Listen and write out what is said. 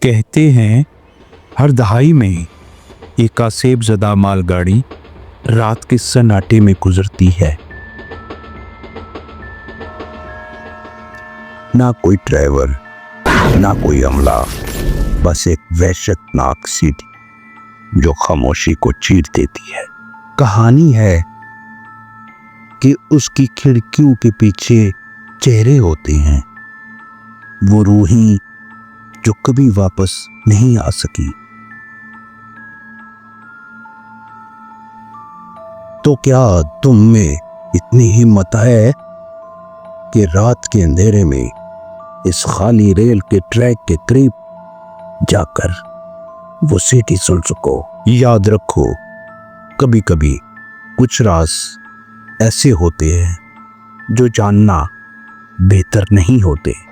कहते हैं हर दहाई में एक आसेब ज़दा मालगाड़ी रात के सन्नाटे में गुजरती है। ना कोई ड्राइवर, ना कोई अमला, बस एक वहशतनाक सीटी जो खामोशी को चीर देती है। कहानी है कि उसकी खिड़कियों के पीछे चेहरे होते हैं, वो रूहें जो कभी वापस नहीं आ सकी। तो क्या तुम में इतनी हिम्मत है कि रात के अंधेरे में इस खाली रेल के ट्रैक के करीब जाकर वो सीटी सुन सको? याद रखो, कभी कभी कुछ राज ऐसे होते हैं जो जानना बेहतर नहीं होते।